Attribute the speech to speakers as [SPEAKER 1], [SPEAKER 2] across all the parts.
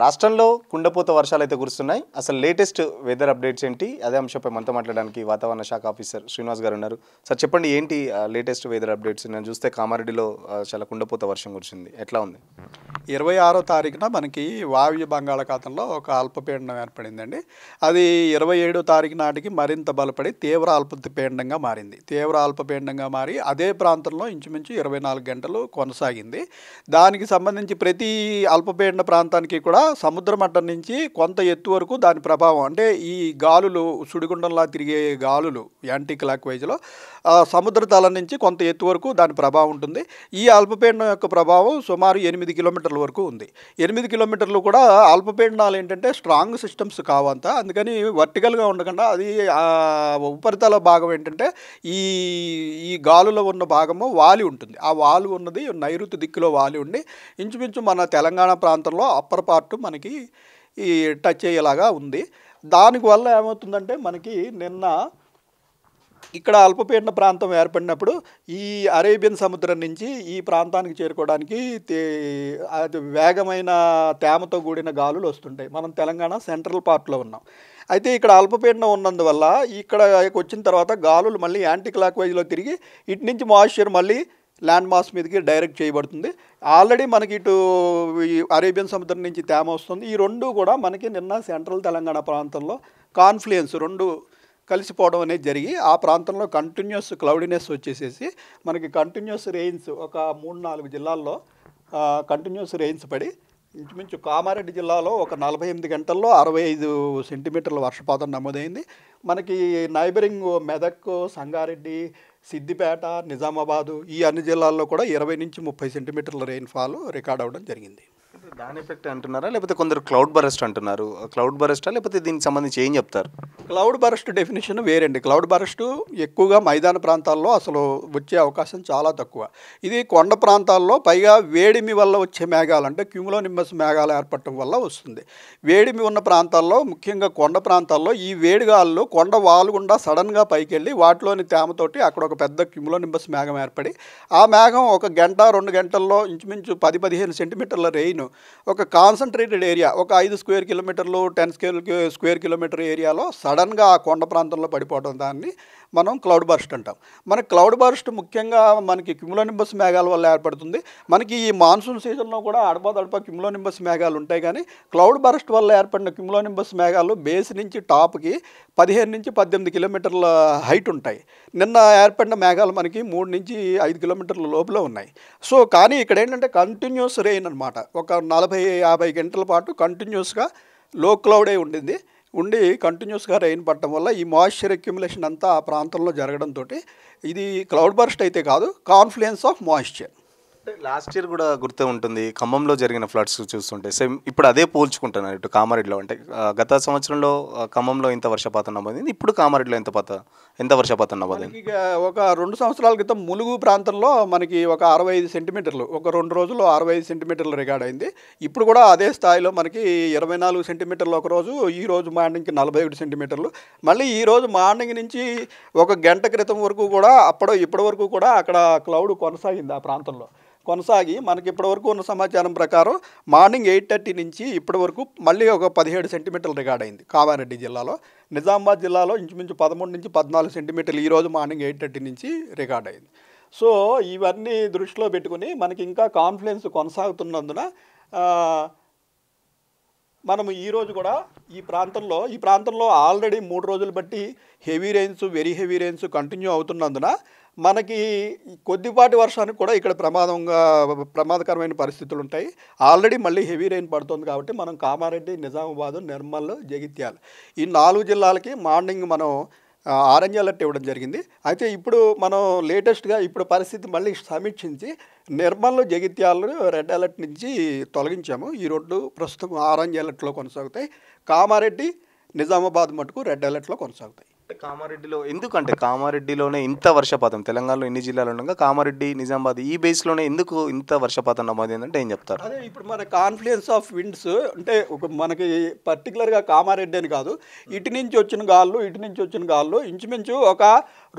[SPEAKER 1] రాష్ట్రంలో కుండపోత వర్షాలు అయితే కురుస్తున్నాయి. అసలు లేటెస్ట్ వెదర్ అప్డేట్స్ ఏంటి, అదే అంశంపై మనతో మాట్లాడడానికి వాతావరణ శాఖ ఆఫీసర్ శ్రీనివాస్ గారు ఉన్నారు. సార్ చెప్పండి, ఏంటి లేటెస్ట్ వెదర్ అప్డేట్స్? నేను చూస్తే కామారెడ్డిలో చాలా కుండపోత వర్షం కురిసింది, ఎట్లా ఉంది?
[SPEAKER 2] 26వ తారీఖున మనకి వాయువ్య బంగాళాఖాతంలో ఒక అల్పపీడనం ఏర్పడిందండి. అది 27వ తారీఖు నాటికి మరింత బలపడి తీవ్ర అల్పపీడనంగా మారింది. తీవ్ర అల్పపీడనంగా మారి అదే ప్రాంతంలో ఇంచుమించు 24 గంటలు కొనసాగింది. దానికి సంబంధించి ప్రతి అల్పపీడన ప్రాంతానికి కూడా సముద్ర మట్టం నుంచి కొంత ఎత్తు వరకు దాని ప్రభావం, అంటే ఈ గాలులు సుడిగుండంలా తిరిగే గాలులు యాంటీ క్లాక్ వైజ్లో సముద్ర తలం నుంచి కొంత ఎత్తు వరకు దాని ప్రభావం ఉంటుంది. ఈ అల్పపీడనం యొక్క ప్రభావం సుమారు 8 కిలోమీటర్ల వరకు ఉంది. 8 కిలోమీటర్లు కూడా అల్పపీడనాలు ఏంటంటే స్ట్రాంగ్ సిస్టమ్స్ కావంత, అందుకని వర్టికల్గా ఉండకుండా అది ఉపరితల భాగం ఏంటంటే ఈ ఈ గాలులో ఉన్న భాగము వాలి ఉంటుంది. ఆ వాలి ఉన్నది నైరుతి దిక్కులో వాలి ఉండి ఇంచుమించు మన తెలంగాణ ప్రాంతంలో అప్పర్ పార్ట్ మనకి ఈ టచ్ అయ్యేలాగా ఉంది. దానివల్ల ఏమవుతుందంటే మనకి నిన్న ఇక్కడ అల్పపీడన ప్రాంతం ఏర్పడినప్పుడు ఈ అరేబియన్ సముద్రం నుంచి ఈ ప్రాంతానికి చేరుకోవడానికి అది వేగమైన తేమతో కూడిన గాలులు వస్తుంటాయి. మనం తెలంగాణ సెంట్రల్ పార్ట్లో ఉన్నాం. అయితే ఇక్కడ అల్పపీడనం ఉన్నందువల్ల ఇక్కడ వచ్చిన తర్వాత గాలులు మళ్ళీ యాంటీ క్లాక్ వైజ్లో తిరిగి ఇటు నుంచి మాయిశ్చర్ మళ్ళీ ల్యాండ్ మాస్ మీదకి డైరెక్ట్ చేయబడుతుంది. ఆల్రెడీ మనకి ఇటు అరేబియన్ సముద్రం నుంచి తేమ వస్తుంది. ఈ రెండు కూడా మనకి నిన్న సెంట్రల్ తెలంగాణ ప్రాంతంలో కాన్ఫ్లుయెన్స్ రెండు కలిసిపోవడం అనేది జరిగి ఆ ప్రాంతంలో కంటిన్యూస్ క్లౌడినెస్ వచ్చేసేసి మనకి కంటిన్యూస్ రెయిన్స్ ఒక 3-4 జిల్లాల్లో కంటిన్యూస్ రెయిన్స్ పడి ఇంచుమించు కామారెడ్డి జిల్లాలో ఒక 48 గంటల్లో 65 సెంటీమీటర్ల వర్షపాతం నమోదైంది. మనకి నైబరింగ్ మెదక్, సంగారెడ్డి, సిద్దిపేట, నిజామాబాదు ఈ అన్ని జిల్లాల్లో కూడా 20 నుంచి 30 సెంటీమీటర్ల రెయిన్ఫాల్ రికార్డ్ అవ్వడం జరిగింది.
[SPEAKER 1] దాని ఎఫెక్ట్ అంటున్నారా, లేకపోతే కొందరు క్లౌడ్ బరస్ట్ అంటున్నారు? క్లౌడ్ బరస్టా, లేకపోతే దీనికి సంబంధించి ఏం చెప్తారు?
[SPEAKER 2] క్లౌడ్ బరస్ట్ డెఫినేషన్ వేరండి. క్లౌడ్ బరస్ట్ ఎక్కువగా మైదాన ప్రాంతాల్లో అసలు వచ్చే అవకాశం చాలా తక్కువ. ఇది కొండ ప్రాంతాల్లో పైగా వేడిమి వల్ల వచ్చే మేఘాలు, అంటే క్యూములోనింబస్ మేఘాలు ఏర్పడటం వల్ల వస్తుంది. వేడిమి ఉన్న ప్రాంతాల్లో, ముఖ్యంగా కొండ ప్రాంతాల్లో ఈ వేడిగాల్లో కొండ వాలు గుండా సడన్గా పైకి వెళ్ళి వాటిలోని తేమతోటి అక్కడ ఒక పెద్ద క్యూములోనింబస్ మేఘం ఏర్పడి ఆ మేఘం ఒక గంట 2 గంటల్లో ఇంచుమించు 10-15 సెంటీమీటర్ల రెయిన్ ఒక కాన్సన్ట్రేటెడ్ ఏరియా, ఒక 5 స్క్వేర్ కిలోమీటర్లు 10 స్క్వేర్ కిలోమీటర్ ఏరియాలో సడన్గా ఆ కొండ ప్రాంతంలో పడిపోవడం, దాన్ని మనం క్లౌడ్ బర్స్ట్ అంటాం. మన క్లౌడ్ బర్స్ట్ ముఖ్యంగా మనకి క్యూములోనింబస్ మేఘాల వల్ల ఏర్పడుతుంది. మనకి ఈ మాన్సూన్ సీజన్లో కూడా అడపదడప క్యూములోనింబస్ మేఘాలు ఉంటాయి, కానీ క్లౌడ్ బర్స్ట్ వల్ల ఏర్పడిన క్యూములోనింబస్ మేఘాలు బేస్ నుంచి టాప్కి 15 నుంచి 18 కిలోమీటర్ల హైట్ ఉంటాయి. నిన్న ఏర్పడిన మేఘాలు మనకి 3 నుంచి 5 కిలోమీటర్ల లోపల ఉన్నాయి. సో కానీ ఇక్కడ ఏంటంటే కంటిన్యూస్ రెయిన్ అనమాట. ఒక 40-50 గంటల పాటు కంటిన్యూస్గా లో క్లౌడే ఉండి కంటిన్యూస్గా రెయిన్ పడటం వల్ల ఈ మాయిశ్చర్ అక్యుములేషన్ అంతా ఆ ప్రాంతంలో జరగడంతో ఇది క్లౌడ్ బర్స్ట్ అయితే కాదు, confluence of moisture.
[SPEAKER 1] Last year కూడా గుర్తు ఉంటుంది, ఖమ్మంలో జరిగిన ఫ్లడ్స్ చూస్తుంటే సేమ్ ఇప్పుడు అదే పోల్చుకుంటున్నారు. ఇటు కామారెడ్డిలో అంటే గత సంవత్సరంలో ఖమ్మంలో ఇంత వర్షపాతం నమోదైంది, ఇప్పుడు కామారెడ్డిలో ఎంత వర్షపాతం నమోదైంది?
[SPEAKER 2] ఒక 2 సంవత్సరాల క్రితం ములుగు ప్రాంతంలో మనకి ఒక 65 సెంటీమీటర్లు, ఒక 2 రోజుల్లో 65 సెంటీమీటర్లు రికార్డ్ అయింది. ఇప్పుడు కూడా అదే స్థాయిలో మనకి 24 సెంటీమీటర్లు ఒక రోజు, ఈ రోజు మార్నింగ్కి 41 సెంటీమీటర్లు, మళ్ళీ ఈ రోజు మార్నింగ్ నుంచి ఒక గంట క్రితం వరకు కూడా ఇప్పటి వరకు కూడా అక్కడ క్లౌడ్ కొనసాగింది. ఆ ప్రాంతంలో కొనసాగి మనకి ఇప్పటివరకు ఉన్న సమాచారం ప్రకారం మార్నింగ్ 8:30 నుంచి ఇప్పటి వరకు మళ్ళీ ఒక 17 సెంటీమీటర్లు రికార్డ్ అయింది కామారెడ్డి జిల్లాలో. నిజామాబాద్ జిల్లాలో ఇంచుమించు 13 నుంచి 14 సెంటీమీటర్లు ఈరోజు మార్నింగ్ 8:30 నుంచి రికార్డ్ అయింది. సో ఇవన్నీ దృష్టిలో పెట్టుకుని మనకి ఇంకా కాన్ఫ్లుయెన్స్ కొనసాగుతున్నందున మనము ఈరోజు కూడా ఈ ప్రాంతంలో ఆల్రెడీ 3 రోజులు బట్టి heavy rains, very heavy rains continue అవుతున్నందున మనకి కొద్దిపాటి వర్షానికి కూడా ఇక్కడ ప్రమాదకరమైన పరిస్థితులు ఉంటాయి. ఆల్రెడీ మళ్ళీ హెవీ రెయిన్ పడుతుంది కాబట్టి మనం కామారెడ్డి, నిజామాబాదు, నిర్మల్, జగిత్యాల ఈ 4 జిల్లాలకి మార్నింగ్ మనం ఆరెంజ్ అలర్ట్ ఇవ్వడం జరిగింది. అయితే ఇప్పుడు మనం లేటెస్ట్గా ఇప్పుడు పరిస్థితి మళ్ళీ సమీక్షించి నిర్మల్, జగిత్యాలను రెడ్ అలర్ట్ నుంచి తొలగించాము. ఈ 2 ప్రస్తుతం ఆరెంజ్ అలర్ట్లో కొనసాగుతాయి. కామారెడ్డి, నిజామాబాద్ మటుకు రెడ్ అలర్ట్లో కొనసాగుతాయి.
[SPEAKER 1] కామారెడ్డిలో ఎందుకంటే కామారెడ్డిలోనే ఇంత వర్షపాతం, తెలంగాణలో ఎన్ని జిల్లాలు ఉండగా కామారెడ్డి, నిజామాబాద్ ఈ బేస్లోనే ఎందుకు ఇంత వర్షపాతం నమోదైందంటే ఏం చెప్తారు?
[SPEAKER 2] అదే ఇప్పుడు మన కాన్ఫ్లుయెన్స్ ఆఫ్ విండ్స్ అంటే మనకి పర్టికులర్గా కామారెడ్డి అని కాదు, ఇటు నుంచి వచ్చిన గాళ్ళు ఇంచుమించు ఒక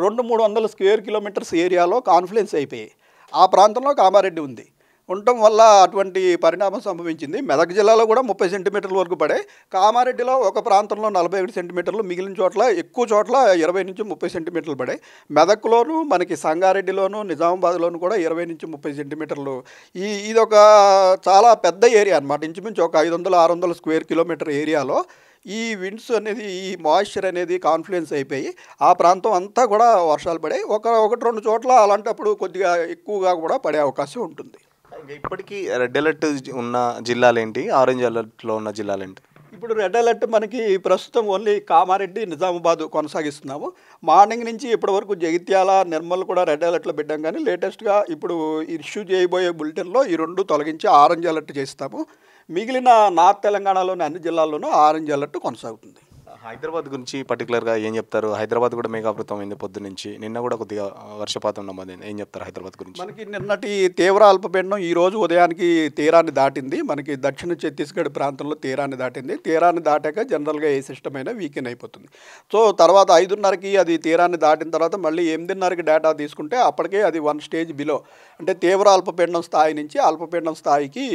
[SPEAKER 2] 200-300 స్క్వేర్ కిలోమీటర్స్ ఏరియాలో కాన్ఫ్లుయెన్స్ అయిపోయాయి. ఆ ప్రాంతంలో కామారెడ్డి ఉంది. ఉండటం వల్ల అటువంటి పరిణామం సంభవించింది. మెదక్ జిల్లాలో కూడా 30 సెంటీమీటర్ల వరకు పడాయి. కామారెడ్డిలో ఒక ప్రాంతంలో 41 సెంటీమీటర్లు, మిగిలిన చోట్ల ఎక్కువ చోట్ల 20 నుంచి 30 సెంటీమీటర్లు పడాయి. మెదక్లోను, మనకి సంగారెడ్డిలోను, నిజామాబాద్లోను కూడా 20 నుంచి 30 సెంటీమీటర్లు. ఇదొక చాలా పెద్ద ఏరియా అనమాట. ఇంచుమించు ఒక 500-600 స్క్వేర్ కిలోమీటర్ ఏరియాలో ఈ విండ్స్ అనేది, ఈ మాయిశ్చర్ అనేది కాన్ఫ్లుయెన్స్ అయిపోయి ఆ ప్రాంతం అంతా కూడా వర్షాలు పడాయి. ఒకటి రెండు చోట్ల అలాంటప్పుడు కొద్దిగా ఎక్కువగా కూడా పడే అవకాశం ఉంటుంది.
[SPEAKER 1] ఇంకా ఇప్పటికీ రెడ్ అలర్ట్ ఉన్న జిల్లాలు ఏంటి, ఆరెంజ్ అలర్ట్లో ఉన్న జిల్లాలు ఏంటి?
[SPEAKER 2] ఇప్పుడు రెడ్ అలర్ట్ మనకి ప్రస్తుతం ఓన్లీ కామారెడ్డి, నిజామాబాద్ కొనసాగిస్తున్నాము. మార్నింగ్ నుంచి ఇప్పటి వరకు జగిత్యాల, నిర్మల్ కూడా రెడ్ అలర్ట్లో పెట్టాం. కానీ లేటెస్ట్గా ఇప్పుడు ఇష్యూ చేయబోయే బులెటిన్లో ఈ రెండు తొలగించి ఆరెంజ్ అలర్ట్ చేస్తాము. మిగిలిన నార్త్ తెలంగాణలోని అన్ని జిల్లాల్లోనూ ఆరెంజ్ అలర్ట్ కొనసాగుతుంది.
[SPEAKER 1] హైదరాబాద్ గురించి పర్టికులర్గా ఏం చెప్తారు? హైదరాబాద్ కూడా మేఘావృతం అయింది పొద్దు నుంచి, నిన్న కూడా కొద్దిగా వర్షపాతం నమోదైంది. ఏం చెప్తారు హైదరాబాద్ గురించి?
[SPEAKER 2] మనకి నిన్నటి తీవ్ర అల్పపీడనం ఈ రోజు ఉదయానికి తీరాన్ని దాటింది. మనకి దక్షిణ ఛత్తీస్గఢ్ ప్రాంతంలో తీరాన్ని దాటింది. తీరాన్ని దాటాక జనరల్గా ఏ సిస్టమ్ అయినా వీకెన్ అయిపోతుంది. సో తర్వాత 5:30కి అది తీరాన్ని దాటిన తర్వాత మళ్ళీ 8:30కి డేటా తీసుకుంటే అప్పటికే అది 1 స్టేజ్ బిలో, అంటే తీవ్ర అల్పపీడనం స్థాయి నుంచి అల్పపీడనం స్థాయికి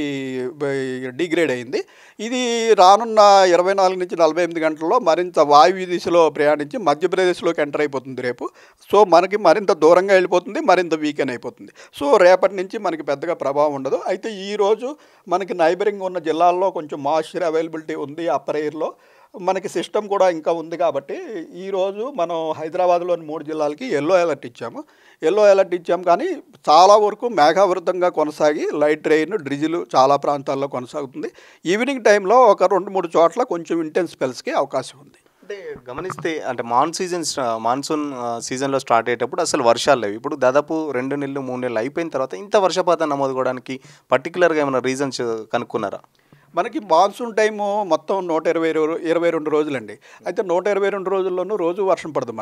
[SPEAKER 2] డిగ్రేడ్ అయింది. ఇది రానున్న 24 నుంచి 48 గంటల్లో మరింత వాయువ్య దిశలో ప్రయాణించి మధ్యప్రదేశ్లోకి ఎంటర్ అయిపోతుంది రేపు. సో మనకి మరింత దూరంగా వెళ్ళిపోతుంది, మరింత వీకెన్ అయిపోతుంది. సో రేపటి నుంచి మనకి పెద్దగా ప్రభావం ఉండదు. అయితే ఈరోజు మనకి నైబరింగ్ ఉన్న జిల్లాల్లో కొంచెం మాయిశ్చర్ అవైలబిలిటీ ఉంది. అప్పర్ ఎయిర్లో మనకి సిస్టమ్ కూడా ఇంకా ఉంది. కాబట్టి ఈరోజు మనం హైదరాబాద్లోని 3 జిల్లాలకి ఎల్లో అలర్ట్ ఇచ్చాము. కానీ చాలా వరకు మేఘావృతంగా కొనసాగి లైట్ రెయిన్, డ్రిజిల్ చాలా ప్రాంతాల్లో కొనసాగుతుంది. ఈవినింగ్ టైంలో ఒక 2-3 చోట్ల కొంచెం ఇంటెన్స్ స్పెల్స్కి అవకాశం ఉంది.
[SPEAKER 1] అంటే గమనిస్తే, అంటే మాన్సూన్ సీజన్లో స్టార్ట్ అయ్యేటప్పుడు అసలు వర్షాలు లేవు. ఇప్పుడు దాదాపు 2 నెలలు 3 నెలలు అయిపోయిన తర్వాత ఇంత వర్షపాతం నమోదుకోవడానికి పర్టికులర్గా ఏమైనా రీజన్స్ కనుక్కున్నారా?
[SPEAKER 2] మనకి మాన్సూన్ టైము మొత్తం 122 రోజులండి. అయితే 122 రోజుల్లోనూ రోజు వర్షం పడదు.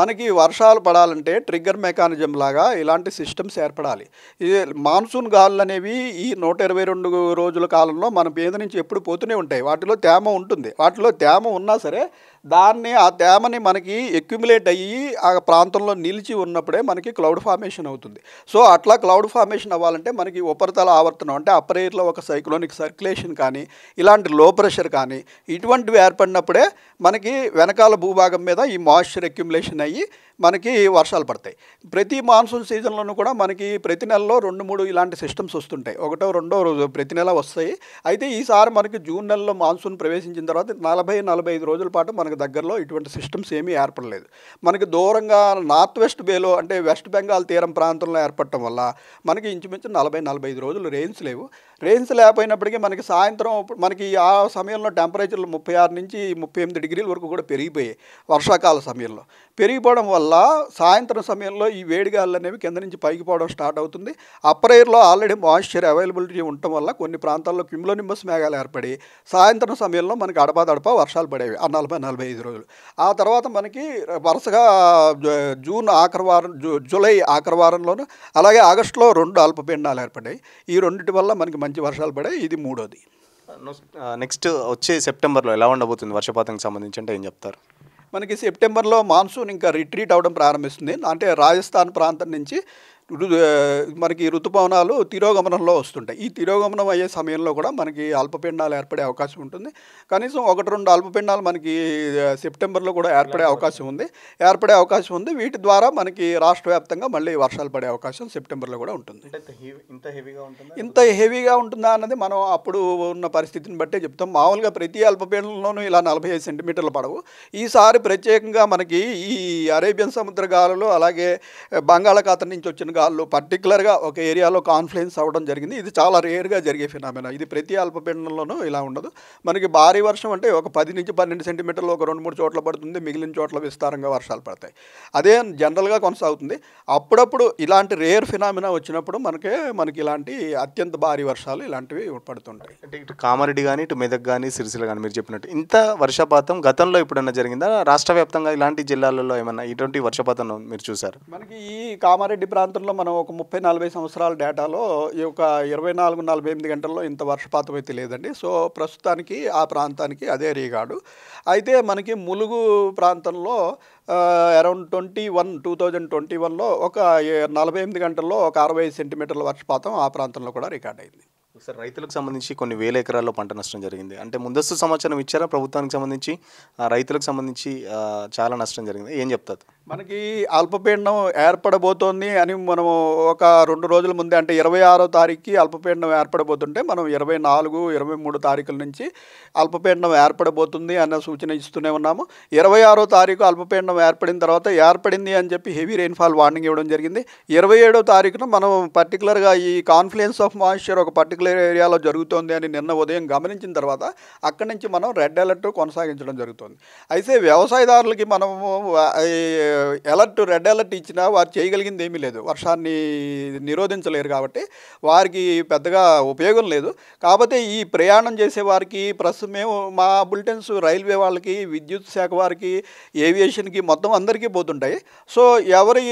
[SPEAKER 2] మనకి వర్షాలు పడాలంటే ట్రిగ్గర్ మెకానిజం లాగా ఇలాంటి సిస్టమ్స్ ఏర్పడాలి. ఇది మాన్సూన్ గాలులు అనేవి ఈ 122 రోజుల కాలంలో మన మీద నుంచి ఎప్పుడు పోతూనే ఉంటాయి. వాటిలో తేమ ఉంటుంది. వాటిలో తేమ ఉన్నా సరే ఆ తేమని మనకి ఎక్యుములేట్ అయ్యి ఆ ప్రాంతంలో నిలిచి ఉన్నప్పుడే మనకి క్లౌడ్ ఫార్మేషన్ అవుతుంది. సో అట్లా క్లౌడ్ ఫార్మేషన్ అవ్వాలంటే మనకి ఉపరితల ఆవర్తనం, అంటే అప్పర్ ఎయిర్లో ఒక సైక్లోనిక్ సర్క్యులేషన్ కానీ, ఇలాంటి లో ప్రెషర్ కానీ, ఇటువంటివి ఏర్పడినప్పుడే మనకి వెనకాల భూభాగం మీద ఈ మాయిశ్చర్ అక్యుములేషన్ అయ్యి మనకి వర్షాలు పడతాయి. ప్రతి మాన్సూన్ సీజన్లోనూ కూడా మనకి ప్రతి నెలలో 2-3 ఇలాంటి సిస్టమ్స్ వస్తుంటాయి. 1-2 రోజు ప్రతి నెల వస్తాయి. అయితే ఈసారి మనకి జూన్ నెలలో మాన్సూన్ ప్రవేశించిన తర్వాత 40-45 రోజుల పాటు మనకి దగ్గరలో ఇటువంటి సిస్టమ్స్ ఏమీ ఏర్పడలేదు. మనకి దూరంగా నార్త్ వెస్ట్ బేలో, అంటే వెస్ట్ బెంగాల్ తీరం ప్రాంతంలో ఏర్పడటం వల్ల మనకి ఇంచుమించు 40-45 రోజులు రెయిన్స్ లేవు. రెయిన్స్ లేకపోయినప్పటికీ మనకి సాయంత్రం మనకి ఆ సమయంలో టెంపరేచర్లు 36 నుంచి 38 డిగ్రీల వరకు కూడా పెరిగిపోయాయి. వర్షాకాల సమయంలో పెరిగిపోవడం వల్ల సాయంత్రం సమయంలో ఈ వేడిగాళ్ళు అనేవి కింద నుంచి పైకి పోవడం స్టార్ట్ అవుతుంది. అప్పర్ ఎయిర్లో ఆల్రెడీ మాయిశ్చర్ అవైలబిలిటీ ఉండటం వల్ల కొన్ని ప్రాంతాల్లో క్యుములోనింబస్ మేఘాలు ఏర్పడి సాయంత్రం సమయంలో మనకి అడపాదడపా వర్షాలు పడేవి ఆ 40-45 రోజులు. ఆ తర్వాత మనకి వరుసగా జూలై ఆఖరి వారంలోను, అలాగే ఆగస్టులో 2 అల్పపీడనాలు ఏర్పడ్డాయి. ఈ రెండింటి వల్ల మనకి మంచి వర్షాలు పడాయి. ఇది మూడోది.
[SPEAKER 1] నెక్స్ట్ వచ్చే సెప్టెంబర్లో ఎలా ఉండబోతుంది వర్షపాతంకి సంబంధించి అంటే ఏం చెప్తారు?
[SPEAKER 2] మనకి సెప్టెంబర్లో మాన్సూన్ ఇంకా రిట్రీట్ అవ్వడం ప్రారంభిస్తుంది. అంటే రాజస్థాన్ ప్రాంతం నుంచి మనకి ఋతుపవనాలు తిరోగమనంలో వస్తుంటాయి. ఈ తిరోగమనం అయ్యే సమయంలో కూడా మనకి అల్పపీడనాలు ఏర్పడే అవకాశం ఉంటుంది. కనీసం 1-2 అల్పపీడనాలు మనకి సెప్టెంబర్లో కూడా ఏర్పడే అవకాశం ఉంది. వీటి ద్వారా మనకి రాష్ట్ర వ్యాప్తంగా మళ్ళీ వర్షాలు పడే అవకాశం సెప్టెంబర్లో కూడా ఉంటుంది. ఇంత హెవీగా ఉంటుందా అన్నది మనం అప్పుడు ఉన్న పరిస్థితిని బట్టే చెప్తాం. మామూలుగా ప్రతి అల్పపీడనంలోనూ ఇలా 45 సెంటీమీటర్లు పడవు. ఈసారి ప్రత్యేకంగా మనకి ఈ అరేబియన్ సముద్ర గాలులు, అలాగే బంగాళాఖాతం నుంచి వచ్చిన గాల్లో పర్టికులర్గా ఒక ఏరియాలో కాన్ఫ్లుయెన్స్ అవ్వడం జరిగింది. ఇది చాలా రేర్గా జరిగే ఫినామినా. ఇది ప్రతి అల్పపీడనంలోనూ ఇలా ఉండదు. మనకి భారీ వర్షం అంటే ఒక 10 నుంచి 12 సెంటీమీటర్లు ఒక 2-3 చోట్ల పడుతుంది. మిగిలిన చోట్ల విస్తారంగా వర్షాలు పడతాయి. అదే జనరల్గా కొనసాగుతుంది. అప్పుడప్పుడు ఇలాంటి రేర్ ఫినామినా వచ్చినప్పుడు మనకి ఇలాంటి అత్యంత భారీ వర్షాలు ఇలాంటివి పడుతుంటాయి.
[SPEAKER 1] అంటే ఇటు కామారెడ్డి కానీ, ఇటు మెదక్ కానీ, సిరిసిల్ల కానీ మీరు చెప్పినట్టు ఇంత వర్షపాతం గతంలో ఎప్పుడన్నా జరిగిందా? రాష్ట్ర వ్యాప్తంగా ఇలాంటి జిల్లాలలో ఏమన్నా ఇటువంటి వర్షపాతం మీరు చూసారు?
[SPEAKER 2] మనకి ఈ కామారెడ్డి ప్రాంతంలో సంవత్సరంలో మనం ఒక 30-40 సంవత్సరాల డేటాలో ఈ యొక్క 24-48 గంటల్లో ఇంత వర్షపాతం అయితే లేదండి. సో ప్రస్తుతానికి ఆ ప్రాంతానికి అదే రికార్డు. అయితే మనకి ములుగు ప్రాంతంలో అరౌండ్ 2021లో ఒక 48 గంటల్లో ఒక 65 సెంటీమీటర్ల వర్షపాతం ఆ ప్రాంతంలో కూడా రికార్డ్ అయింది.
[SPEAKER 1] సార్, రైతులకు సంబంధించి కొన్ని వేల ఎకరాల్లో పంట నష్టం జరిగింది. అంటే ముందస్తు సమాచారం ఇచ్చారా ప్రభుత్వానికి సంబంధించి? రైతులకు సంబంధించి చాలా నష్టం జరిగింది. ఏం చెప్తారు?
[SPEAKER 2] మనకి అల్పపీడనం ఏర్పడబోతోంది అని మనము ఒక 2 రోజుల ముందే, అంటే 26వ తారీఖుకి అల్పపీడనం ఏర్పడబోతుంటే మనం 24, 23 తారీఖుల నుంచి అల్పపీడనం ఏర్పడబోతుంది అన్న సూచన ఇస్తూనే ఉన్నాము. 26వ తారీఖు అల్పపీడనం ఏర్పడిన తర్వాత ఏర్పడింది అని చెప్పి హెవీ రెయిన్ఫాల్ వార్నింగ్ ఇవ్వడం జరిగింది. 27వ తారీఖున మనం పర్టికులర్గా ఈ కాన్ఫ్లుయెన్స్ ఆఫ్ మాయిశ్చర్ ఒక పర్టికులర్ ఏరియాలో జరుగుతోంది అని నిన్న ఉదయం గమనించిన తర్వాత అక్కడి నుంచి మనం రెడ్ అలర్ట్ కొనసాగించడం జరుగుతుంది. అయితే వ్యవసాయదారులకి మనము రెడ్ అలర్ట్ ఇచ్చినా వారు చేయగలిగింది ఏమీ లేదు. వర్షాన్ని నిరోధించలేరు కాబట్టి వారికి పెద్దగా ఉపయోగం లేదు. కాకపోతే ఈ ప్రయాణం చేసే వారికి ప్రస్తుతం మేము మా బులెటిన్స్ రైల్వే వాళ్ళకి, విద్యుత్ శాఖ వారికి, ఏవియేషన్కి మొత్తం అందరికీ పోతుంటాయి. సో ఎవరి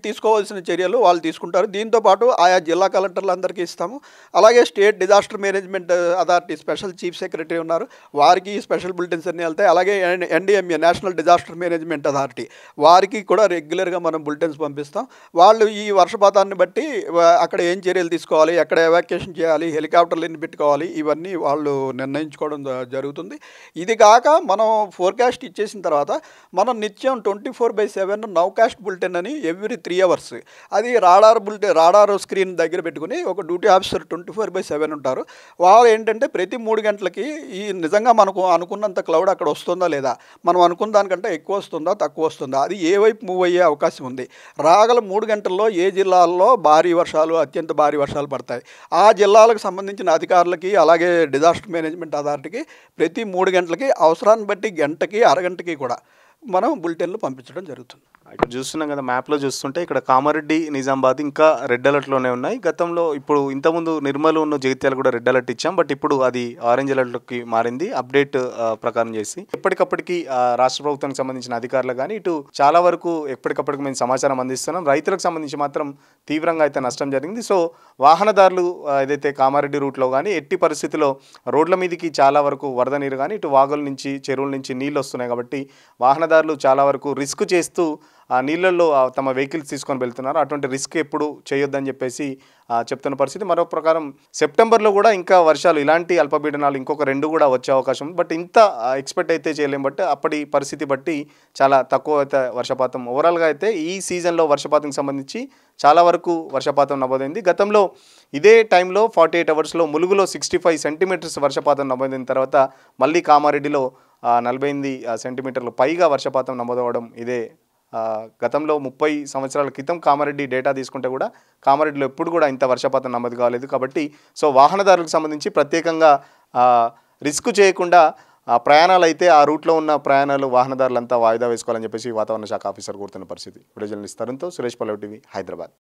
[SPEAKER 2] తీసుకోవాల్సిన చర్యలు వాళ్ళు తీసుకుంటారు. దీంతోపాటు ఆయా జిల్లా కలెక్టర్లందరికీ ఇస్తాము. అలాగే state disaster management authority special chief secretary ఉన్నారు, వారికి స్పెషల్ బులెటిన్స్ అన్నీ వెళ్తాయి. అలాగే NDMA national disaster management authority వారికి కూడా రెగ్యులర్గా మనం బులెటిన్స్ పంపిస్తాం. వాళ్ళు ఈ వర్షపాతాన్ని బట్టి అక్కడ ఏం చర్యలు తీసుకోవాలి, ఎక్కడ ఎవాక్యుయేషన్ చేయాలి, హెలికాప్టర్లు ఎన్ని పెట్టుకోవాలి, ఇవన్నీ వాళ్ళు నిర్ణయించుకోవడం జరుగుతుంది. ఇది కాక మనం ఫోర్కాస్ట్ ఇచ్చేసిన తర్వాత మనం నిత్యం 24/7 నౌకాస్ట్ బులెటిన్ అని ఎవ్రీ 3 అవర్స్, అది రాడార్ స్క్రీన్ దగ్గర పెట్టుకుని ఒక డ్యూటీ ఆఫీసర్ 24/7 ఉంటారు. వాళ్ళు ఏంటంటే ప్రతి 3 గంటలకి ఈ నిజంగా మనకు అనుకున్నంత క్లౌడ్ అక్కడ వస్తుందా లేదా, మనం అనుకున్న దానికంటే ఎక్కువ వస్తుందా తక్కువ వస్తుందా, అది ఏ వైపు మూవ్ అయ్యే అవకాశం ఉంది, రాగల 3 గంటల్లో ఏ జిల్లాల్లో భారీ వర్షాలు, అత్యంత భారీ వర్షాలు పడతాయి, ఆ జిల్లాలకు సంబంధించిన అధికారులకి అలాగే డిజాస్టర్ మేనేజ్మెంట్ అథారిటీకి ప్రతి 3 గంటలకి అవసరాన్ని బట్టి గంటకి, అరగంటకి కూడా మనం బులెటిన్లు పంపించడం జరుగుతుంది.
[SPEAKER 1] ఇక్కడ చూస్తున్నాం కదా, మ్యాప్లో చూస్తుంటే ఇక్కడ కామారెడ్డి, నిజామాబాద్ ఇంకా రెడ్ అలర్ట్లోనే ఉన్నాయి. గతంలో ఇప్పుడు ఇంతకుముందు నిర్మల్ ఉన్న జగిత్యాల కూడా రెడ్ అలర్ట్ ఇచ్చాం, బట్ ఇప్పుడు అది ఆరెంజ్ అలర్ట్లోకి మారింది అప్డేట్ ప్రకారం చేసి. ఎప్పటికప్పటికి రాష్ట్ర ప్రభుత్వానికి సంబంధించిన అధికారులు కానీ ఇటు చాలా వరకు ఎప్పటికప్పటికి మేము సమాచారం అందిస్తున్నాం. రైతులకు సంబంధించి మాత్రం తీవ్రంగా అయితే నష్టం జరిగింది. సో వాహనదారులు ఏదైతే కామారెడ్డి రూట్లో కానీ ఎట్టి పరిస్థితిలో రోడ్ల మీదకి చాలా వరకు వరద నీరు కానీ ఇటు వాగుల నుంచి, చెరువుల నుంచి నీళ్ళు వస్తున్నాయి కాబట్టి వాహనదారులు చాలా వరకు రిస్క్ చేస్తూ ఆ నీళ్ళల్లో తమ వెహికల్స్ తీసుకొని వెళ్తున్నారు. అటువంటి రిస్క్ ఎప్పుడు చేయొద్దని చెప్పేసి చెప్తున్న పరిస్థితి. మరో ప్రకారం సెప్టెంబర్లో కూడా ఇంకా వర్షాలు, ఇలాంటి అల్పపీడనాలు ఇంకొక 2 కూడా వచ్చే అవకాశం ఉంది. బట్ ఇంత ఎక్స్పెక్ట్ అయితే చేయలేం. బట్ అప్పటి పరిస్థితి బట్టి చాలా తక్కువ అయితే వర్షపాతం. ఓవరాల్గా అయితే ఈ సీజన్లో వర్షపాతంకి సంబంధించి చాలా వరకు వర్షపాతం నమోదైంది. గతంలో ఇదే టైంలో 48 అవర్స్లో ములుగులో 65 సెంటీమీటర్స్ వర్షపాతం నమోదైన తర్వాత మళ్ళీ కామారెడ్డిలో 48 సెంటీమీటర్లు పైగా వర్షపాతం నమోదవడం ఇదే. గతంలో 30 సంవత్సరాల క్రితం కామారెడ్డి డేటా తీసుకుంటే కూడా కామారెడ్డిలో ఎప్పుడు కూడా ఇంత వర్షపాతం నమోదు కాలేదు. కాబట్టి సో వాహనదారులకు సంబంధించి ప్రత్యేకంగా రిస్క్ చేయకుండా ప్రయాణాలు అయితే ఆ రూట్లో ఉన్న ప్రయాణాలు వాహనదారులంతా వాయిదా వేసుకోవాలని చెప్పేసి వాతావరణ శాఖ ఆఫీసర్ కోరుతున్న పరిస్థితి. విడుదల తరుణ్తో సురేష్ పల్లవి టీవీ, హైదరాబాద్.